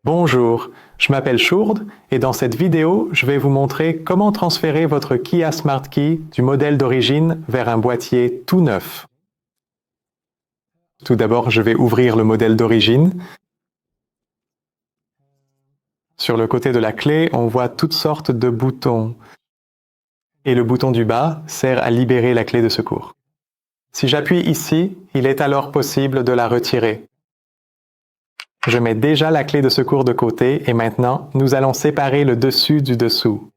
Bonjour, je m'appelle Shurd et dans cette vidéo, je vais vous montrer comment transférer votre Kia Smart Key du modèle d'origine vers un boîtier tout neuf. Tout d'abord, je vais ouvrir le modèle d'origine. Sur le côté de la clé, on voit toutes sortes de boutons. Et le bouton du bas sert à libérer la clé de secours. Si j'appuie ici, il est alors possible de la retirer. Je mets déjà la clé de secours de côté et maintenant, nous allons séparer le dessus du dessous.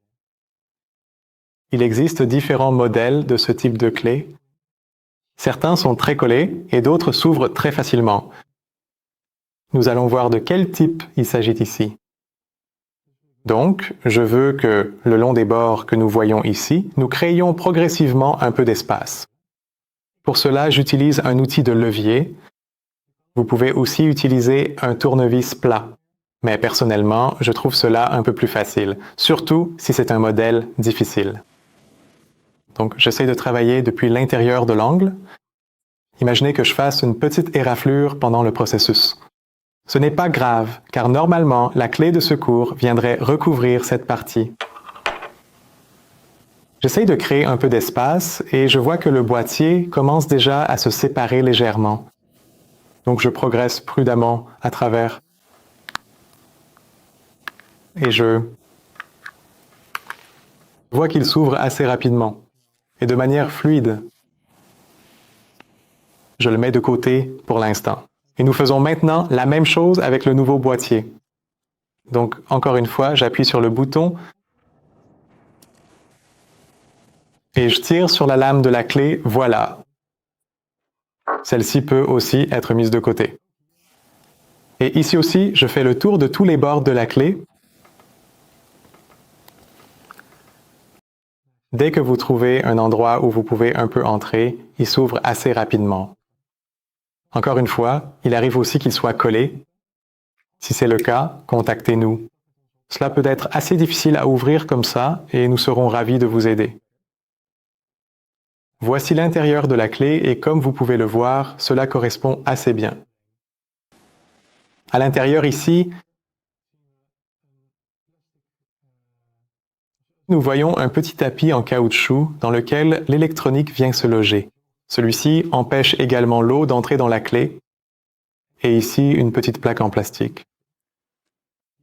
Il existe différents modèles de ce type de clé. Certains sont très collés et d'autres s'ouvrent très facilement. Nous allons voir de quel type il s'agit ici. Donc, je veux que, le long des bords que nous voyons ici, nous créions progressivement un peu d'espace. Pour cela, j'utilise un outil de levier. Vous pouvez aussi utiliser un tournevis plat. Mais personnellement, je trouve cela un peu plus facile, surtout si c'est un modèle difficile. Donc, j'essaie de travailler depuis l'intérieur de l'angle. Imaginez que je fasse une petite éraflure pendant le processus. Ce n'est pas grave, car normalement, la clé de secours viendrait recouvrir cette partie. J'essaie de créer un peu d'espace et je vois que le boîtier commence déjà à se séparer légèrement. Donc je progresse prudemment à travers. Et je vois qu'il s'ouvre assez rapidement et de manière fluide. Je le mets de côté pour l'instant. Et nous faisons maintenant la même chose avec le nouveau boîtier. Donc, encore une fois, j'appuie sur le bouton et je tire sur la lame de la clé, voilà. Celle-ci peut aussi être mise de côté. Et ici aussi, je fais le tour de tous les bords de la clé. Dès que vous trouvez un endroit où vous pouvez un peu entrer, il s'ouvre assez rapidement. Encore une fois, il arrive aussi qu'il soit collé. Si c'est le cas, contactez-nous. Cela peut être assez difficile à ouvrir comme ça et nous serons ravis de vous aider. Voici l'intérieur de la clé et comme vous pouvez le voir, cela correspond assez bien. À l'intérieur ici, nous voyons un petit tapis en caoutchouc dans lequel l'électronique vient se loger. Celui-ci empêche également l'eau d'entrer dans la clé. Et ici, une petite plaque en plastique.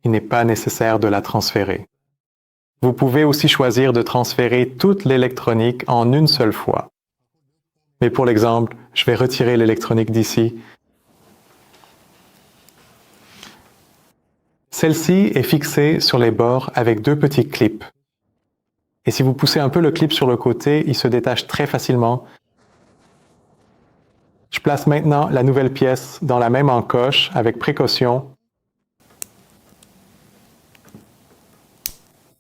Il n'est pas nécessaire de la transférer. Vous pouvez aussi choisir de transférer toute l'électronique en une seule fois. Mais pour l'exemple, je vais retirer l'électronique d'ici. Celle-ci est fixée sur les bords avec deux petits clips. Et si vous poussez un peu le clip sur le côté, il se détache très facilement. Je place maintenant la nouvelle pièce dans la même encoche avec précaution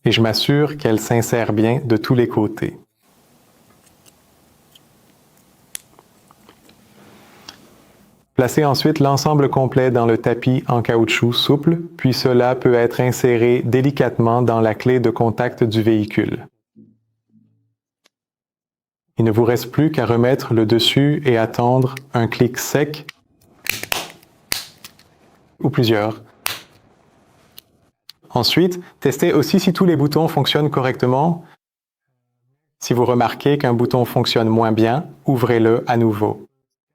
et je m'assure qu'elle s'insère bien de tous les côtés. Placez ensuite l'ensemble complet dans le tapis en caoutchouc souple, puis cela peut être inséré délicatement dans la clé de contact du véhicule. Il ne vous reste plus qu'à remettre le dessus et attendre un clic sec ou plusieurs. Ensuite, testez aussi si tous les boutons fonctionnent correctement. Si vous remarquez qu'un bouton fonctionne moins bien, ouvrez-le à nouveau.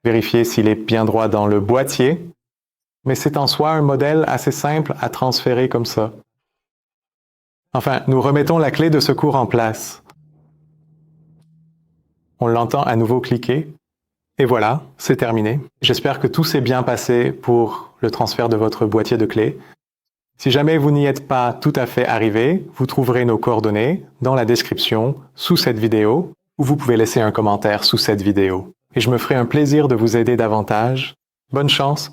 Vérifiez s'il est bien droit dans le boîtier, mais c'est en soi un modèle assez simple à transférer comme ça. Enfin, nous remettons la clé de secours en place. On l'entend à nouveau cliquer. Et voilà, c'est terminé. J'espère que tout s'est bien passé pour le transfert de votre boîtier de clés. Si jamais vous n'y êtes pas tout à fait arrivé, vous trouverez nos coordonnées dans la description sous cette vidéo ou vous pouvez laisser un commentaire sous cette vidéo. Et je me ferai un plaisir de vous aider davantage. Bonne chance!